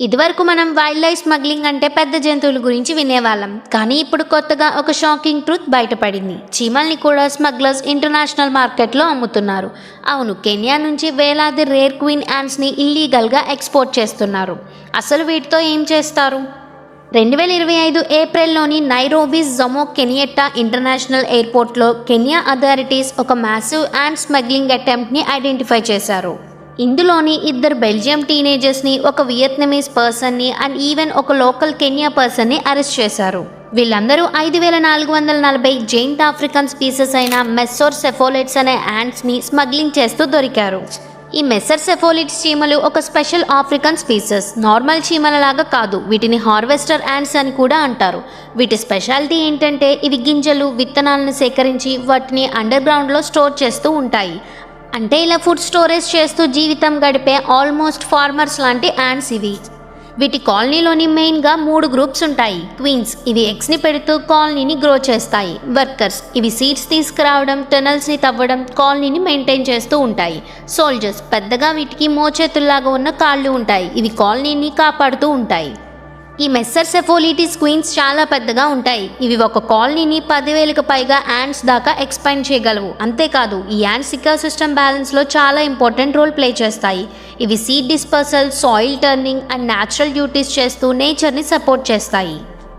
ఇదివరకు మనం wild life smuggling అంటే పెద్ద జంతువుల గురించి వినేవాళ్ళం. కానీ ఇప్పుడు కొత్తగా ఒక షాకింగ్ ట్రూత్ బయటపడింది. చీమల్ని కూడా స్మగ్లర్స్ ఇంటర్నేషనల్ మార్కెట్లో అమ్ముతున్నారు. అవును, కెన్యా నుంచి వేలాది రేర్ క్వీన్ యాంట్స్ని ఇల్లీగల్గా ఎక్స్పోర్ట్ చేస్తున్నారు. అసలు వీటితో ఏం చేస్తారు? 2025 ఏప్రిల్లోని నైరోబీ జొమో కెనియట్టా ఇంటర్నేషనల్ ఎయిర్పోర్ట్లో కెన్యా అథారిటీస్ ఒక మ్యాసివ్ యాంట్ స్మగ్లింగ్ అటెంప్ట్ని ఐడెంటిఫై చేశారు. ఇందులోని 2 బెల్జియం టీనేజర్స్ని, ఒక వియత్నమీస్ పర్సన్ని అండ్ ఈవెన్ ఒక లోకల్ కెన్యా పర్సన్ని అరెస్ట్ చేశారు. వీళ్ళందరూ 5440 జెయింట్ ఆఫ్రికన్ స్పీసెస్ అయిన మెస్సోర్సెఫోలిడ్స్ అనే యాంట్స్ని స్మగ్లింగ్ చేస్తూ దొరికారు. ఈ మెస్సోర్సెఫోలిడ్స్ చీమలు ఒక స్పెషల్ ఆఫ్రికన్ స్పీసెస్. నార్మల్ చీమలలాగా కాదు, వీటిని హార్వెస్టర్ యాంట్స్ అని కూడా అంటారు. వీటి స్పెషాలిటీ ఏంటంటే ఇవి గింజలు, విత్తనాలను సేకరించి వాటిని అండర్ గ్రౌండ్లో స్టోర్ చేస్తూ ఉంటాయి. అంటే ఇలా ఫుడ్ స్టోరేజ్ చేస్తూ జీవితం గడిపే ఆల్మోస్ట్ ఫార్మర్స్ లాంటి యాంట్స్ ఇవి. వీటి కాలనీలోని మెయిన్గా 3 గ్రూప్స్ ఉంటాయి. క్వీన్స్, ఇవి ఎగ్స్ని పెడుతూ కాలనీని గ్రో చేస్తాయి. వర్కర్స్, ఇవి సీడ్స్ తీసుకురావడం, టనల్స్ని తవ్వడం, కాలనీని మెయింటైన్ చేస్తూ ఉంటాయి. సోల్జర్స్, పెద్దగా వీటికి మోచేతుల్లాగా ఉన్న కాళ్ళు ఉంటాయి. ఇవి కాలనీని కాపాడుతూ ఉంటాయి. ఈ మెస్సోర్సెఫోలిడ్స్ క్వీన్స్ చాలా పెద్దగా ఉంటాయి. ఇవి ఒక కాలనీని 10,000కు పైగా యాంట్స్ దాకా ఎక్స్పాండ్ చేయగలవు. అంతేకాదు, ఈ యాంట్స్ ఇకోసిస్టమ్ బ్యాలెన్స్లో చాలా ఇంపార్టెంట్ రోల్ ప్లే చేస్తాయి. ఇవి seed dispersal, soil turning and natural duties చేస్తూ నేచర్ని సపోర్ట్ చేస్తాయి.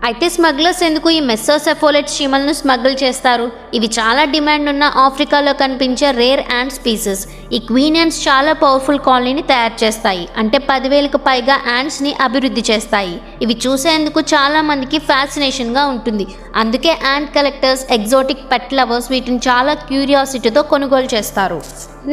అయితే స్మగ్లర్స్ ఎందుకు ఈ మెస్సోర్సెఫోలిడ్స్ చీమలను స్మగ్ల్ చేస్తారు? ఇవి చాలా డిమాండ్ ఉన్న ఆఫ్రికాలో కనిపించే రేర్ యాంట్ స్పీసెస్. ఈ క్వీన్ యాంట్స్ చాలా పవర్ఫుల్ కాలనీని తయారు చేస్తాయి. అంటే 10,000కు పైగా యాంట్స్ని అభివృద్ధి చేస్తాయి. ఇవి చూసేందుకు చాలా మందికి ఫ్యాసినేషన్గా ఉంటుంది. అందుకే ant collectors, exotic pet lovers వీటిని చాలా క్యూరియాసిటీతో కొనుగోలు చేస్తారు.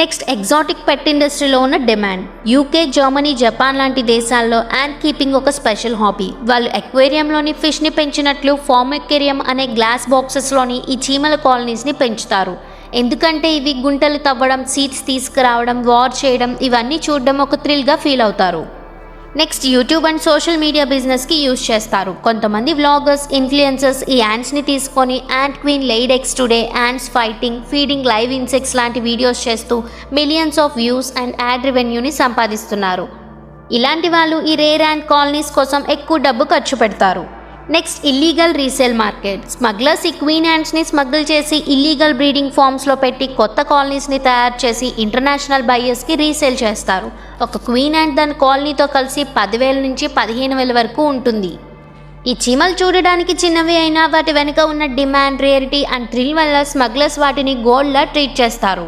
నెక్స్ట్, ఎగ్జాటిక్ పెట్ ఇండస్ట్రీలో ఉన్న డిమాండ్. యూకే, జర్మనీ, జపాన్ లాంటి దేశాల్లో యాంట్ కీపింగ్ ఒక స్పెషల్ హాబీ. వాళ్ళు ఎక్వేరియంలోని ఫిష్ని పెంచినట్లు ఫార్మెక్వేరియం అనే గ్లాస్ బాక్సెస్లోని ఈ చీమల కాలనీస్ని పెంచుతారు. ఎందుకంటే ఇవి గుంటలు తవ్వడం, సీడ్స్ తీసుకురావడం, వార్ చేయడం, ఇవన్నీ చూడడం ఒక థ్రిల్గా ఫీల్ అవుతారు. Next, YouTube and social media బిజినెస్కి యూజ్ చేస్తారు. కొంతమంది వ్లాగర్స్, ఇన్ఫ్లుయెన్సర్స్ ఈ యాంట్స్ని తీసుకొని ant queen laid eggs today, ants fighting, feeding live insects లాంటి వీడియోస్ చేస్తూ millions of views and ad రెవెన్యూని సంపాదిస్తున్నారు. ఇలాంటి వాళ్ళు ఈ రేర్ యాంట్ కాలనీస్ కోసం ఎక్కువ డబ్బు ఖర్చు పెడతారు. Next, illegal resale market. Smugglers ఈ క్వీన్ యాంట్స్ని స్మగ్ల్ చేసి ఇల్లీగల్ బ్రీడింగ్ ఫార్మ్స్లో పెట్టి కొత్త కాలనీస్ని తయారు చేసి ఇంటర్నేషనల్ బయ్యర్స్కి రీసేల్ చేస్తారు. ఒక క్వీన్ యాంట్ దాని కాలనీతో కలిసి 10,000 నుంచి 15,000 వరకు ఉంటుంది. ఈ చీమలు చూడడానికి చిన్నవి అయినా వాటి వెనుక ఉన్న డిమాండ్, రేరిటీ అండ్ థ్రిల్ వల్ల స్మగ్లర్స్ వాటిని గోల్డ్లా ట్రీట్ చేస్తారు.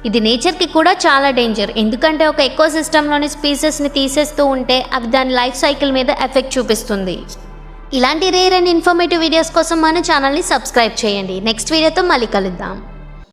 ఇది నేచర్కి కూడా చాలా డేంజర్. ఎందుకంటే ఒక ఎకోసిస్టంలోని స్పీసెస్ని తీసేస్తూ ఉంటే అవి దాని లైఫ్ సైకిల్ మీద ఎఫెక్ట్ చూపిస్తుంది. ఇలాంటి రేర్ అండ్ ఇన్ఫర్మేటివ్ వీడియోస్ కోసం మన ఛానల్ని సబ్స్క్రైబ్ చేయండి. నెక్స్ట్ వీడియోతో మళ్ళీ కలుద్దాం.